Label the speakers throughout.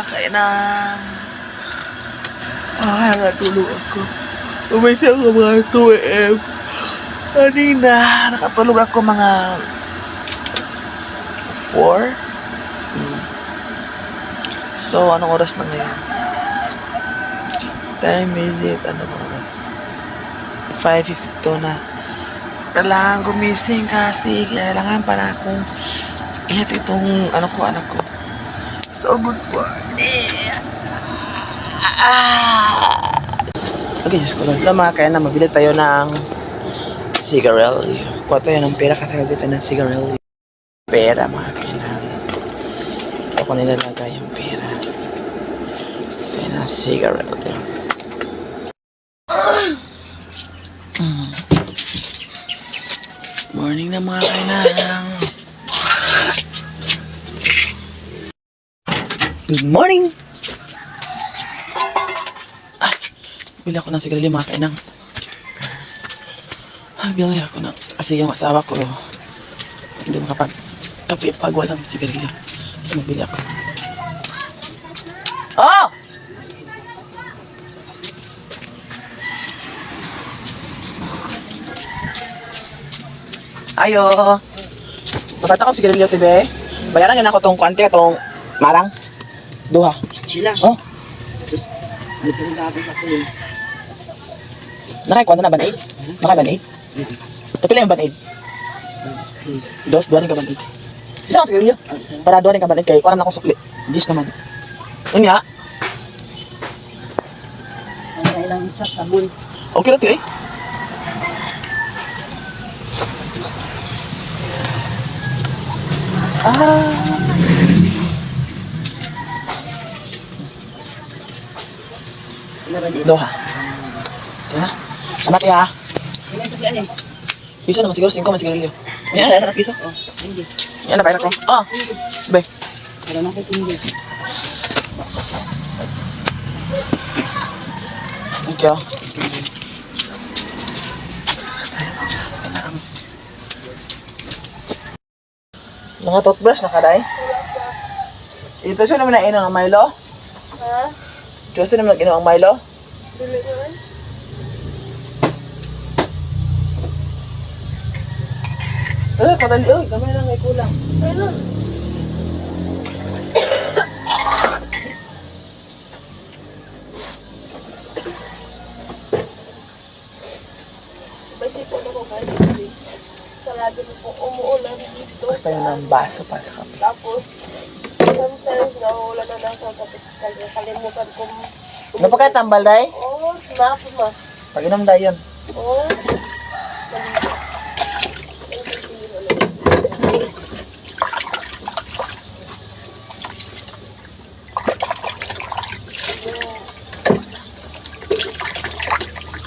Speaker 1: Kaya na. Natulog ako. Umisip ako mga 2 AM. Kanina, nakatulog ako mga 4. So, anong oras na ngayon? Time visit, anong oras? 5:52 na. Kailangan gumising kasi kailangan para akong ihat itong anak ko. So, good morning. Okay, Diyos ko lang. Lama, kaya na mabili tayo ng cigarette. Kuha tayo ng pera kasi mabili tayo ng cigarette. Pera, mga kailangan. So, ako nilalagay yung pera. Tayo ng cigarette. Morning na mga kailangan. Good morning! Bili ako ng sigarilyo mga kainang. Bili ako ng... Kasi yung asawa ko hindi makapag-kape pag walang sigarilyo. So mabili ako. Oh! Ayo! Bakit ako sigarilyo, tibe? Bayaran nga na ako tong kuante, tong marang. Duha.
Speaker 2: Sila.
Speaker 1: Oh.
Speaker 2: Just, dito na ako sa kulo.
Speaker 1: Nakay kuha na band-aid? Nakay band-aid? Tapila yung band-aid? Dos, duha rin ka band-aid. Isa ka sigarilyo? Para duha rin ka band-aid kay kuha na akong sukli. Jis naman. Yun nga.
Speaker 2: Ang ilang istak sabon.
Speaker 1: Okay na tiyo eh. Duha. Kaya? Salamat ya.
Speaker 2: Ilang suklian eh?
Speaker 1: Piso naman siguro, 5 man sigarilyo. Yan, sa piso.
Speaker 2: Oh, hindi.
Speaker 1: Yan, napayra ko. Oh, bay.
Speaker 2: Wala na kayo hindi.
Speaker 1: Thank you. Mga toothbrush na kaday? Ito siya naman na inom ng Milo?
Speaker 3: Ha?
Speaker 1: Ito siya naman inom ng Milo?
Speaker 3: Dili naman.
Speaker 1: Kadali, gamay lang may kulang.
Speaker 3: Ayun. Basipo na ko guys kasi sarado na po umuulan dito.
Speaker 1: Basta yun ang baso para sa kape.
Speaker 3: Tapos, sometimes nauulan na lang sa tapos kalimutan ko.
Speaker 1: Ano pa kayo tambal, day?
Speaker 3: Oo, napo ma.
Speaker 1: Pag-inom tayo yun.
Speaker 3: Oo.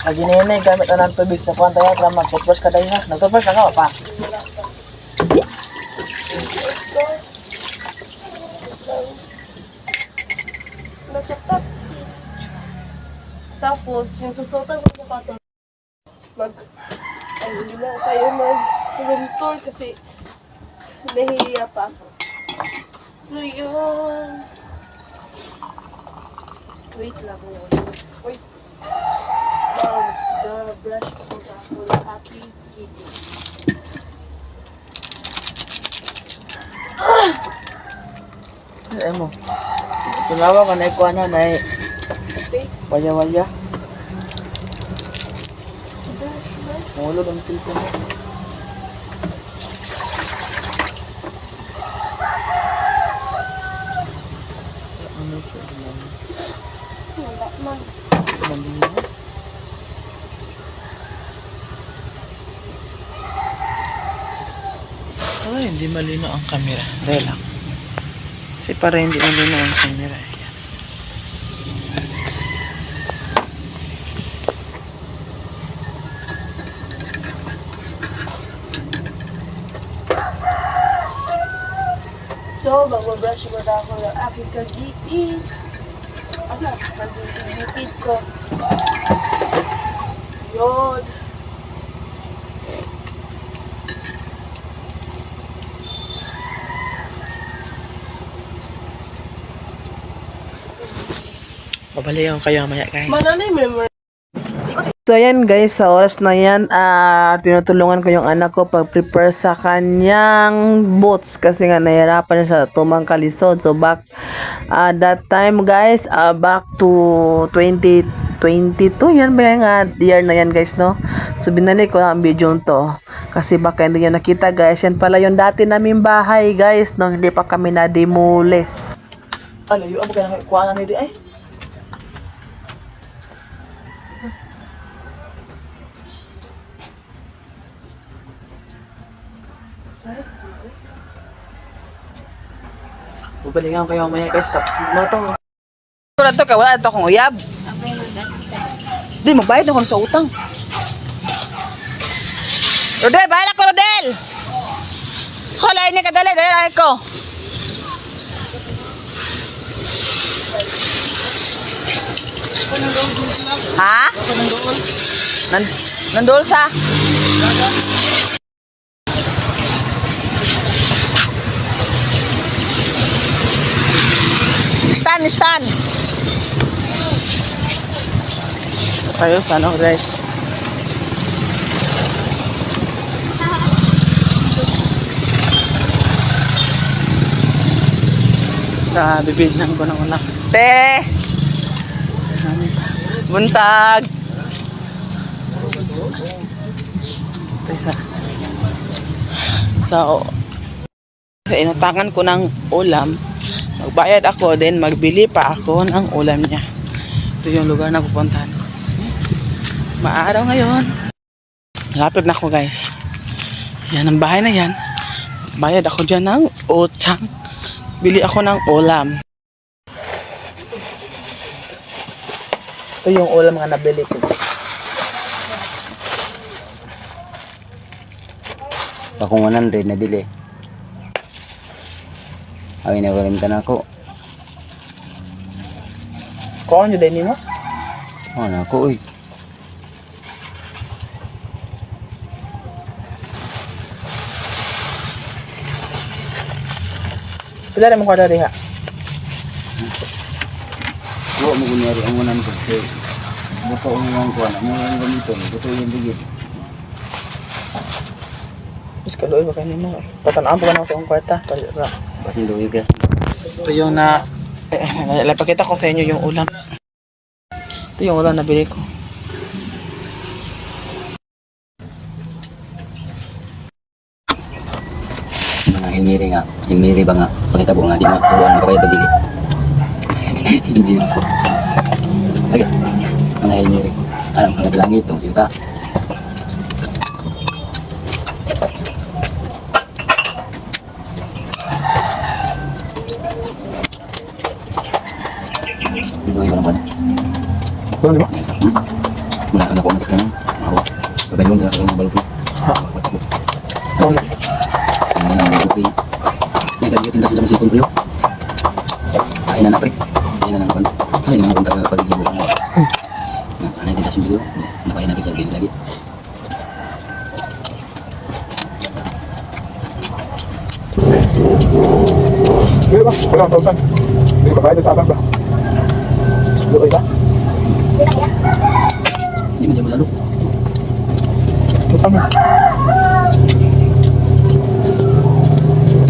Speaker 1: Lagi na yun gamit na ng tubig sa kuwan tayo para mag-toothbrush ka tayo ha. Nag-toothbrush ka ka pa?
Speaker 3: Nagsatak. Tapos, yung susutan ko sa kato, hindi na kayo mag-room tour kasi nahihiya pa ako. So, yun. Wait lang yun. Wait. The brush ko sa ako ng Happy Kitty.
Speaker 1: Ay mo. Tumawa ka na ikuha na na
Speaker 3: Okay?
Speaker 1: walya-walya. Mahulog ang cellphone mo. Ano siya?
Speaker 3: Wala man.
Speaker 1: Mali. Ay, hindi malinaw ang camera. Dahil lang. Kasi para hindi malinaw ang camera. Ayan.
Speaker 3: So, mag-brush mo na ako ng aking kagiti. Asa, magigitid ko. Yun.
Speaker 1: Pabalik ako kayo mamaya guys.
Speaker 3: Mananay memory.
Speaker 1: So ayan guys, sa oras na yan, tinutulungan ko yung anak ko pag-prepare sa kanyang boots kasi nga nahirapan siya sa tumang kalisod. So back, that time guys, back to 2022, yan ba yung year na yan guys, no? So binalik ko ang video to kasi baka hindi niya nakita guys. Yan pala yung dati naming bahay guys, no? Hindi pa kami na-demoles. Alayo, abo ka na kuha na nito ay. Bubalikan kayo mamaya guys, tapos mo to. Wala to ka, wala to akong uyab. Di, magbayad na ako sa utang. Rodel, bayad ako Rodel! Kulay niya kadali, dali ko. Ha? Nandol sa? Stand. Ayos, ano guys? Sa bibigyan ko ng unak. Te! Buntag! Sa inutakan ko ng ulam, magbayad ako, then magbili pa ako ng ulam niya. Ito yung lugar na pupuntahan. Maaraw ngayon. Lapit na ako guys. Yan ang bahay na yan. Bayad ako dyan ng utang. Bili ako ng ulam. Ito yung ulam nga nabili ko.
Speaker 2: Akong 100 na bili. Ay na walimtan ako.
Speaker 1: Kuha nyo din mo?
Speaker 2: Na ako uy.
Speaker 1: Pila na mo kwarta diha?
Speaker 2: Wa mo kunyari ang 100. Buto ang mga kuha na mo ang ganito. Buto yung digit.
Speaker 1: Mas kaluoy ba kayo mo? Tatanaan po ka na ako sa akong kwarta.
Speaker 2: Basin do you guys.
Speaker 1: Ito yung lapakita ko sa inyo yung ulam. Ito yung ulam na bili ko.
Speaker 2: Mga hiniri nga. Hiniri ba nga? Pakita po nga. Di nga. Turuan na kayo pagili. Hindi na po. Okay. Mga hiniri. Alam ko na langit itong sinta. Ibu yung naman.
Speaker 1: Ano di ba?
Speaker 2: Mula ka na po natin. Mawa. Babay mo na ako ng balot mo. Ano na ang bupi. Yan kaya tindas sa masipon ko yun. Kain na na pre. Kain na na naman. Saan yung mga punta ka pag-ibo ko mo? Ano yung tindas yung video? Nakain na rin sa gilid lagi.
Speaker 4: Hindi ba? Wala ang tausan. Hindi ba bayad sa atang ba? Luoy ba?
Speaker 2: Hindi man siya malalo.
Speaker 4: Utang mo.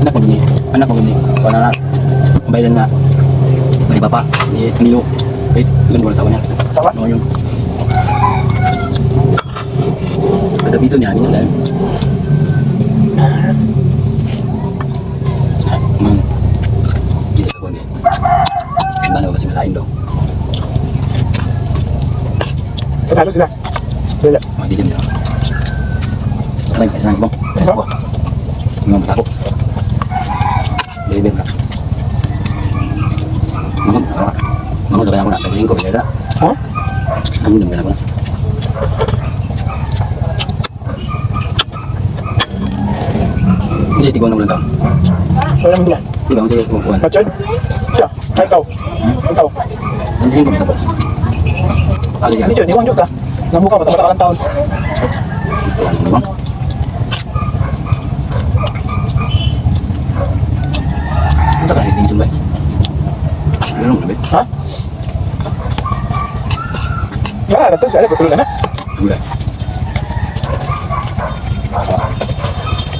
Speaker 2: Anak mo gini. Anak mo gini. Kung na na. Ang bayadan nga. Mali papa. Ni Camilo. Wait. Ilan ko na sawa niya.
Speaker 4: Sawa?
Speaker 2: Oo yun. Kagabito niya. Hindi na dahil. Hindi siya kabuhan din. Ang banaw kasi malain daw.
Speaker 4: Kasalo sila. Sila.
Speaker 2: Mga dilim niya. Kamay, kaya nang ibang. Ako. Ibang mata ko. Dilim na. Mahod. Mahod na kaya ako na. Pagdating ko, pagdating ka.
Speaker 4: Ha?
Speaker 2: Mahod na kaya ako na. Hindi siya tiguan na ulang taon.
Speaker 4: Wala mo sila.
Speaker 2: Di ba? Hindi siya kumukuhan.
Speaker 4: Richard? Siya. Ay, ikaw. Ikaw.
Speaker 2: Hindi siya kumukuhan. Ali
Speaker 4: Hindi, John. Iwan ka. Nabuka pa. Tabata ka ng taon.
Speaker 2: Ano bang? Ano ka na extension ba? Meron mo na ba?
Speaker 4: Ha? Wala na to, siya. Patuloy na.
Speaker 2: Gula.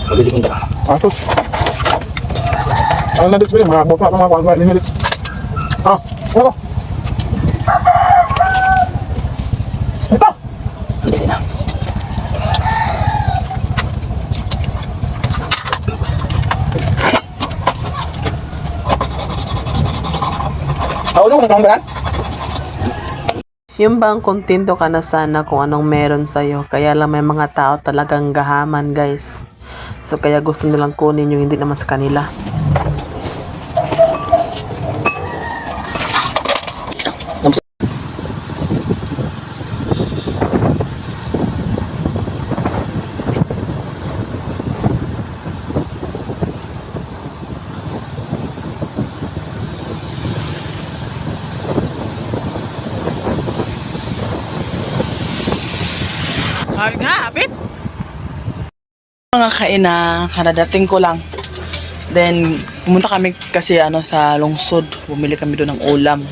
Speaker 2: Ulit yung punta.
Speaker 4: Atos. Ano na dito ba? Mga buka, mga kuwan, 5 minutes. Ano? Ito!
Speaker 2: Hindi na.
Speaker 4: Ako nung nagkakaroon.
Speaker 3: Yung bang kontento ka na sana kung anong meron sa'yo. Kaya lang may mga tao talagang gahaman, guys. So, kaya gusto nilang kunin yung hindi naman sa kanila.
Speaker 1: Hapit! Mga kaina, karadating ko lang. Then, pumunta kami kasi sa lungsod. Bumili kami doon ng ulam.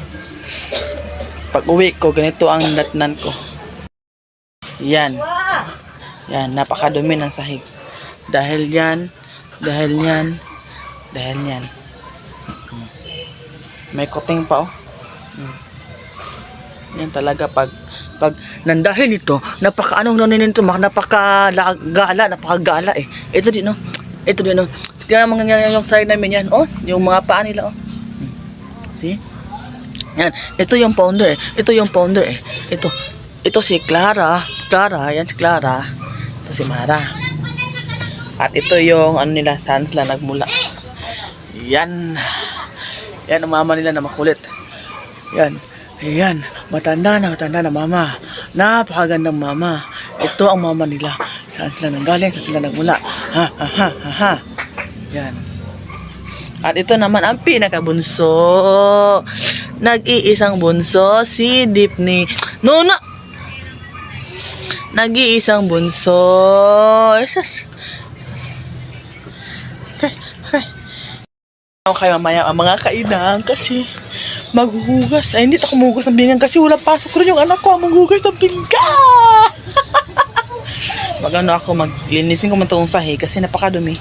Speaker 1: Pag uwi ko, ganito ang datnan ko. Yan. Yan, napakadumi ng sahig. Dahil yan. May kuting pa, oh. Yan talaga pag nandahin ito, napaka-anong nito, napakagala eh. Ito din, no? Kaya mga yung side namin yan, oh, yung mga paa nila, oh. See? Yan, ito yung founder eh. Ito si Clara, yan si Clara. Ito si Mara. At ito yung nila, sans la nagmula. Yan. Yan ang mama nila na makulit. Yan, matanda na mama. Napakagandang mama. Ito ang mama nila. Saan sila nanggaling? Saan sila nagmula? Ha. Yan. At ito naman ang pinakabunso. Nag-iisang bunso, si Dipney. No! Nag-iisang bunso. Yes. Okay, mamaya ang mga kainang kasi maghuhugas. Ay, hindi ako maghuhugas ng pinggan kasi wala pasok rin yung anak ko. Maghuhugas ng pinggan. Ako maglinisin ko man itong sahi kasi napakadumi.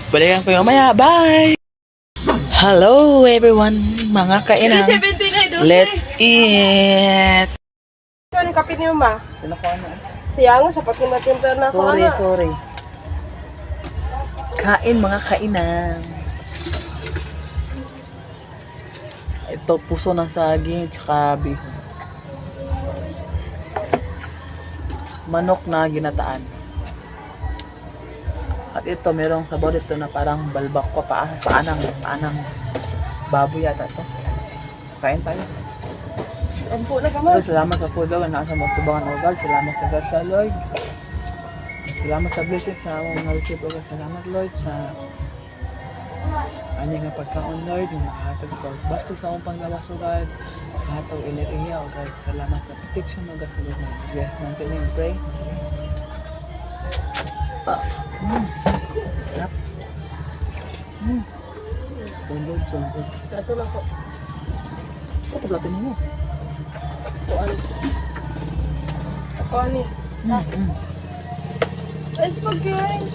Speaker 1: Balikan ko yung mamaya. Bye! Hello everyone, mga kainang. Let's eat!
Speaker 3: Saan yung kapit ni Mama?
Speaker 1: Pinakuha na.
Speaker 3: Siya nga, sapat yung matinta na ako.
Speaker 1: Sorry. Kain mga kainang. Ito, puso ng saging, tsaka bihon. Manok na ginataan. At ito, merong sabor ito na parang balbak ko, paanang baboy yata ito. Kain tayo.
Speaker 3: Ampo na ka, Ma.
Speaker 1: Salamat sa food, Lord, na nasa magtubangan o God. Salamat sa Gasha, Lord. Salamat sa blessings sa mga receive, Lord. Salamat, Lord, sa ani nga pagkaon, Lord, yung nakahatag ko. Bastog sa akong panglawas, O God. Nakahatag iliriya, O God. Salamat sa protection, O God, sa Lord. Yes, natin yung pray. Sarap. Sundod.
Speaker 3: Ito lang po.
Speaker 1: Ito, platin mo.
Speaker 3: Ako, ani. Ay, spaghetti.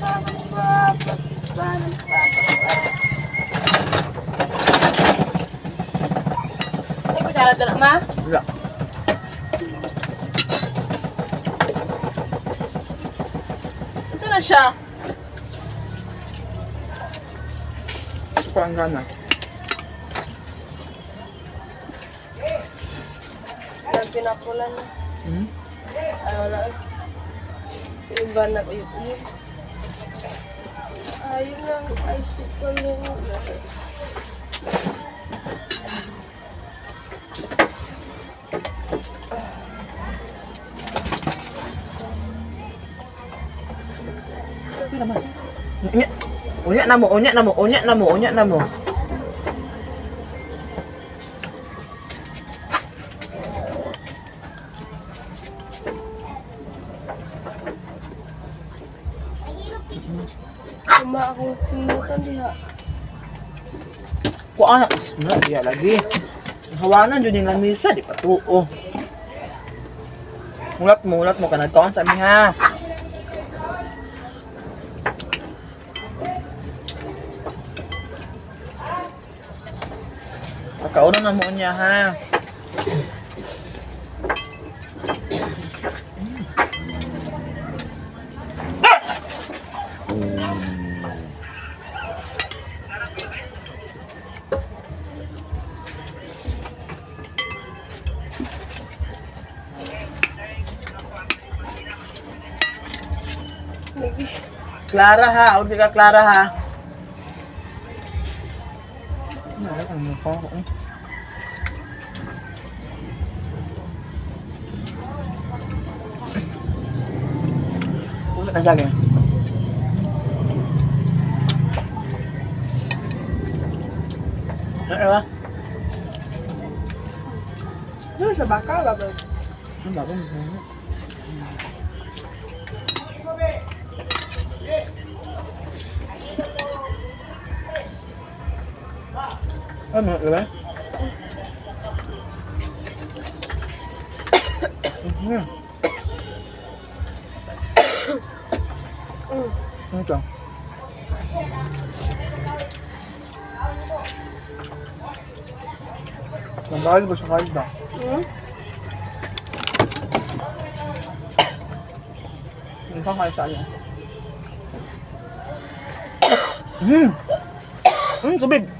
Speaker 3: Ay, kutsara ito na, Ma?
Speaker 1: Wala.
Speaker 3: Isa na siya.
Speaker 1: Ito parang gana.
Speaker 3: Ang pinapulan na. Ay, wala. Iba na ko yun. Ayun lang. Ay, sito lang.
Speaker 1: Okay naman. Unya na mo.
Speaker 3: Kuma akong sinutan diha.
Speaker 1: Kuha na. Diya lagi. Hawanan dyan yung lamisa. Di pa tuo. Mulat mo ka nagkaon sa amin ha. Pagkaunan na mo niya ha. Clara ha, huwag ka Clara ha. Ano pa ako? Puso na siya. Ano ba?
Speaker 3: Ano sa baka ba?
Speaker 1: Ano ba? Ano ba? Ano ito? Nagkakalit ba sa kalit ba? Hindi ka kalit sa alin. Sabig!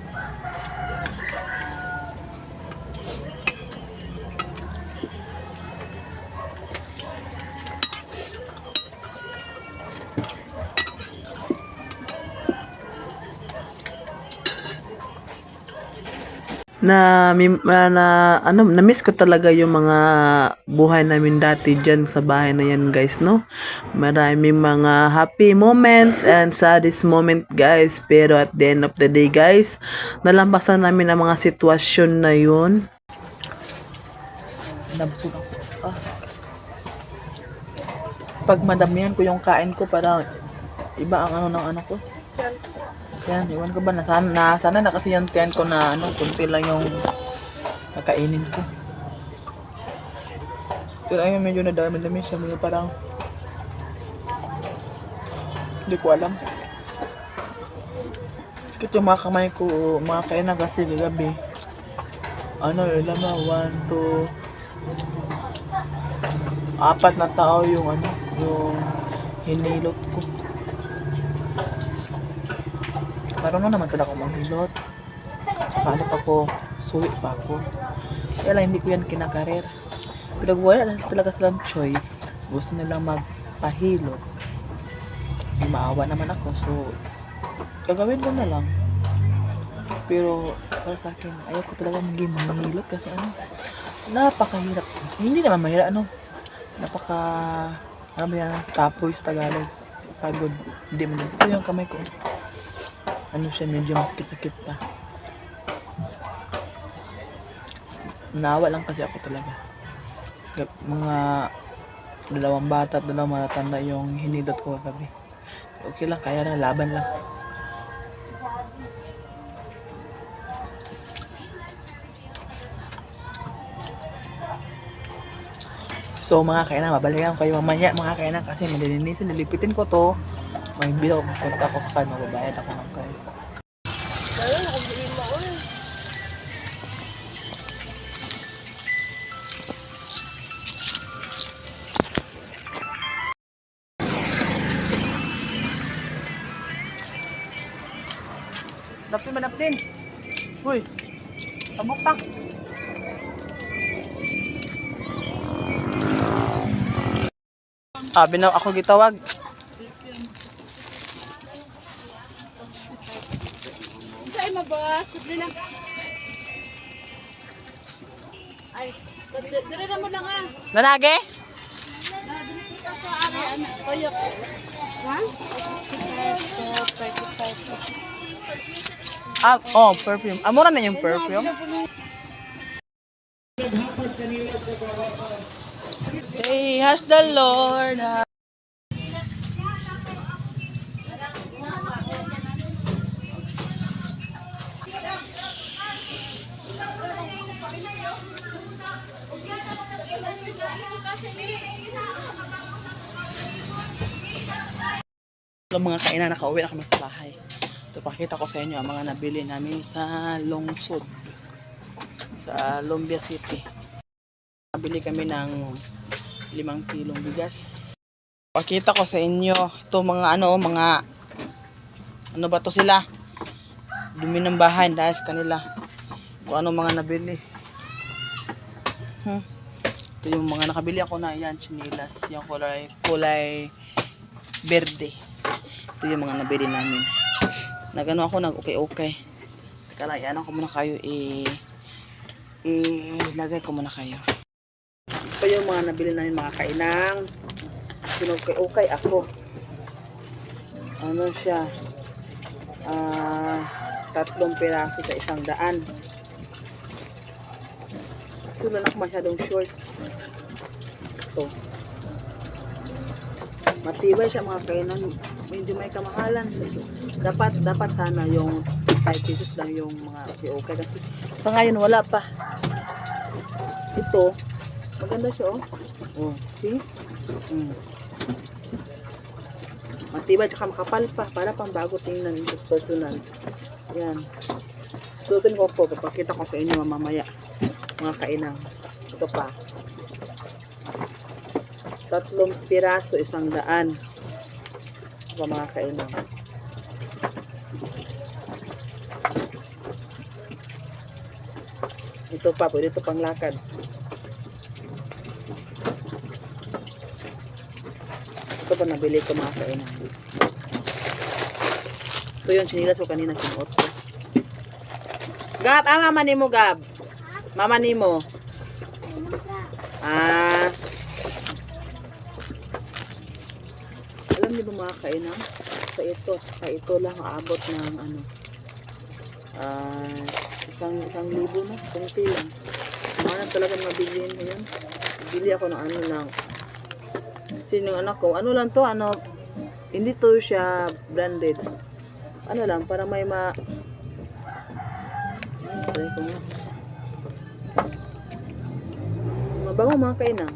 Speaker 3: Na-miss ko talaga yung mga buhay namin dati dyan sa bahay na yan guys, no? Maraming mga happy moments and saddest moment guys, pero at the end of the day guys, nalampasan namin ang mga sitwasyon na yun.
Speaker 1: Nabusog ako. Pag madamihan ko yung kain ko, parang iba ang ano ng ano ko. Yan, iwan ko ba, sana na kasi yung tiyan ko na ano, kunti lang yung kakainin ko. Pero ayun, medyo nadami-dami siya, medyo parang hindi ko alam. Sakit yung mga kamay ko, mga kainan kasi gabi. Ano, ilan ba? 1, 2, 4 na tao yung ano, yung hinilot ko. Marunong naman talaga akong maghilot. Saka ano pa ko, suwi pa ako. Kaya lang hindi ko yan kinakarir. Pero wala na talaga silang choice. Gusto nilang magpahilot. May maawa naman ako, so gagawin ko na lang. Pero para sa akin, ayaw ko talaga maging manghilot kasi ano, napakahirap. Hindi naman mahirap, ano, ano ba yan, tapoy sa Tagalog. Pagod. Hindi man. Ito yung kamay ko. Ano siya, medyo masakit-sakit pa. Naawa lang kasi ako talaga. Mga 2 bata at 2 matatanda yung hinidot ko kagabi. Okay lang, kaya na, laban lang. So mga kainan, mabalikan ko kayo mamaya mga kainan kasi malilinisin, nilipitin ko to. May bill, punta ako sa kanya, mababayad ako ng kayo. Dapin. Uy, tabok pa. Binaw ako gitawag.
Speaker 5: Ay, mabas. Dili lang. Ay, dire na mo lang ah.
Speaker 1: Nanage?
Speaker 5: Dili kita sa area na toyo. Ha? 65 to 35.
Speaker 1: Perfume. Mura na yung perfume. Hey, has the Lord.
Speaker 3: Hello mga kainan, nakauwi na kami sa bahay. Ito, pakita ko sa inyo ang mga nabili namin sa Lungsod, sa Lumbia City. Nabili kami ng 5 kilong bigas. Pakita ko sa inyo ito mga ano ba to sila? Dumi ng bahay dahil sa kanila. Kung ano mga nabili. Ito yung mga nakabili ako na yan, chinilas, yung kulay berde. Ito yung mga nabili namin. Nagano ako, nag-okay. Teka lang, ano ko muna kayo, ilagay ko muna kayo. Ito yung mga nabili namin mga kainang. Sinukay-okay ako. Ano siya? 3 piraso sa 100. Wala na masyadong shorts. Ito. Matibay siya mga kainan. Medyo may kamahalan. Dapat sana yung 5 pesos lang yung mga okay. Kasi sa ngayon wala pa. Ito. Maganda siya oh. Oh, see? Matibay tsaka makapal pa. Para pang bago tingnan yung personal. Yan. Sutin ko po. Papakita ko sa inyo mamaya. Mga kainang. Ito pa. 3 piraso 100. Ito mga kainang. Ito pa. Pwede ito pang lakad. Ito pa nabili ko mga kainang. Ito yung sinilas ko kanina sinuot ko. Gab, mama ni mo Gab. Mama ni mo. Alam niyo ba mga kainang? Sa ito lang aabot ng ano. 1,000 na. Kunti lang. Ano talaga mabilihin ngayon? Bili ako ng ano lang. Sino yung anak ko? Ano lang to? Ano? Hindi to siya branded. Ano lang, para may try ko nga. Mabango mga kainang.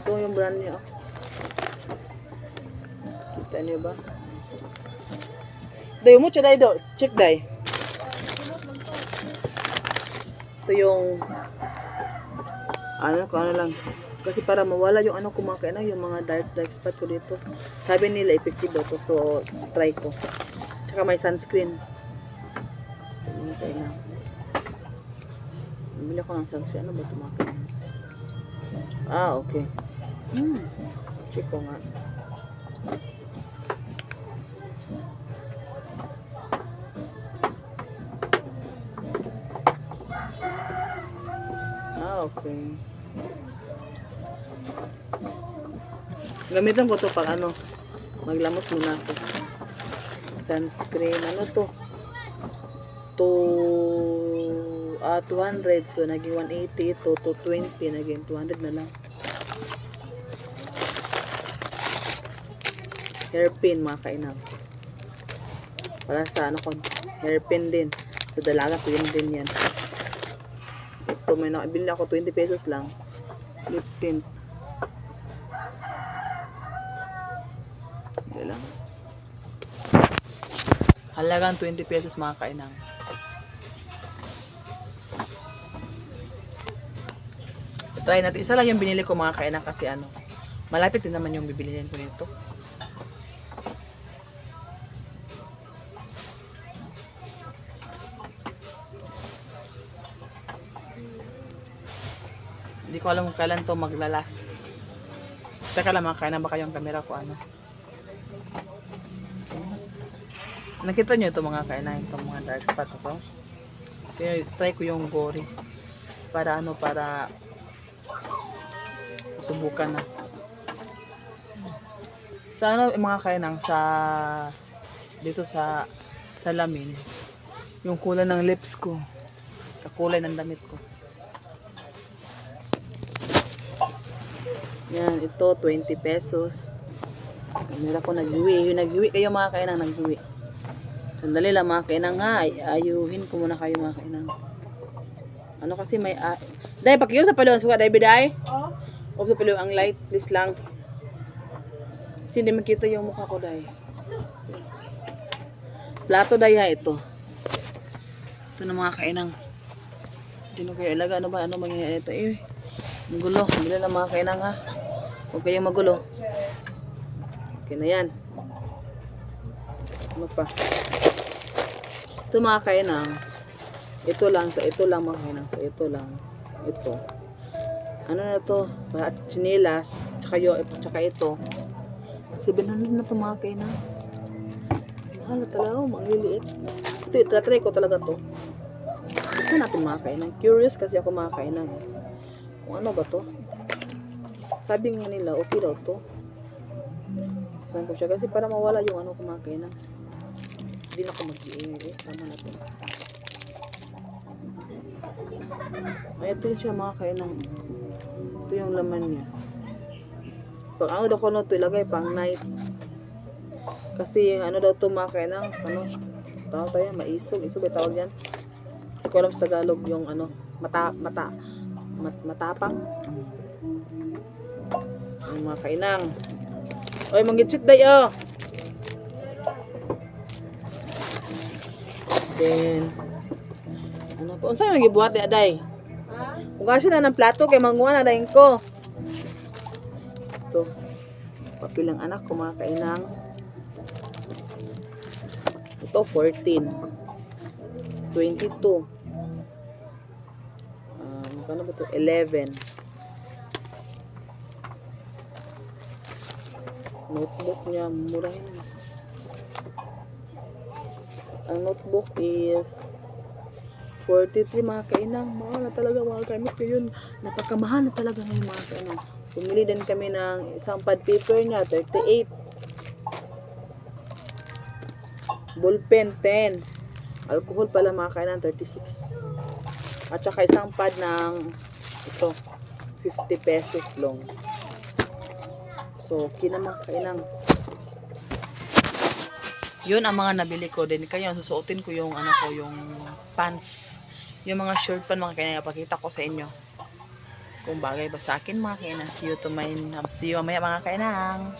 Speaker 3: Ito yung brand niya. Kita niyo ba? Dayo mo, check dayo. Check dayo. Ito yung ano lang. Kasi para mawala yung ano ko mga kainang, yung mga dark spot ko dito. Sabi nila epektibo to. So, try ko. Tsaka may sunscreen. Ito mga kainang. Bumili ko ng sunscreen. Ano ba ito mga kainang? Okay. Check ko nga. Okay. Gamitin ko to pag ano, maglamos muna ako. Sunscreen, ano to? 200, so naging 180 ito, 220, naging 200 na lang. Hairpin mga kainang. Para sa ano ko, hairpin din. Sa dalaga, pin din yan. Ito, may nakabili ako 20 pesos lang. Lip tint. Ito lang. Halagang 20 pesos mga kainang. Try natin. Isa lang yung binili ko mga kainang kasi ano, malapit din naman yung bibilihin ko nito. Hindi ko alam kung kailan to maglalast. Teka lang mga kainang, baka yung camera ko ano. Nakita nyo ito mga kainang, itong mga dark spot ito. Kaya try ko yung gory. Para ano, para subukan na. Sa ano mga kainang, sa dito sa salamin, yung kulay ng lips ko, kakulay ng damit ko. Yan, ito 20 pesos. Kamera ko naghiwi. Yung naghiwi kayo mga kainang, naghiwi. Sandali lang mga kainang nga. Ayuhin ko muna kayo mga kainang. Ano kasi may... Day, pakigam sa palon. Suka, day, biday? Off the pillow ang light, please lang. Kasi hindi makita yung mukha ko, day. Plato, day, ha, ito. Ito na mga kainang. Hindi kayo ilaga. Ano ba? Ano mangyayari ito? Magulo. Hindi lang mga kainang, ha. Huwag kayong magulo. Okay na yan. Ano pa? Ito mga kainang. Ito lang. Sa ito lang mga kainang. Sa ito lang. Ito. Ano na to? Chinilas. Tsaka ito. 700 na to mga kainang. Mahal talaga. Mangliliit. Ito. Itatry ko talaga to. Buksan natin mga kainang. Curious kasi ako mga kainang. Kung ano ba to? Sabi nga nila, okay daw to. Saan ko siya? Kasi para mawala yung ano kumakay na. Hindi na ako mag-iingay. Tama na to. Ay, ito siya mga kainang. Ito yung laman niya. Pag ano daw ko na ito ilagay, pang night. Kasi ano daw ito mga kainang. Ano? Tawag tayo, maisog. Isog ay tawag yan. Hindi ko alam sa Tagalog yung ano. Matapang. Ang mga kainang. Oy, manggitsit day, oh. Then, ano po? Saan yung gibuhat day, day? Hugasin na ng plato, kay manguha na dahin ko. Ito. Papel ang anak ko, mga kainang. Ito, 14. 22. Ano ba ito? 11. Notebook niya, mura yun. Ang notebook is 43 mga kainang. Mahal na talaga mga kainang. Yun, napakamahal na talaga ngayon mga kainang. Pumili din kami ng isang pad paper niya, 38. Ballpen, 10. Alcohol pala mga kainang, 36. At saka isang pad ng ito, 50 pesos long. So, kinamakainang. Yun ang mga nabili ko din. Kaya susuotin ko yung ano ko, yung pants. Yung mga short pan mga kainang. Pakita ko sa inyo. Kung bagay ba sa akin mga kainang. See you mamaya mga kainang.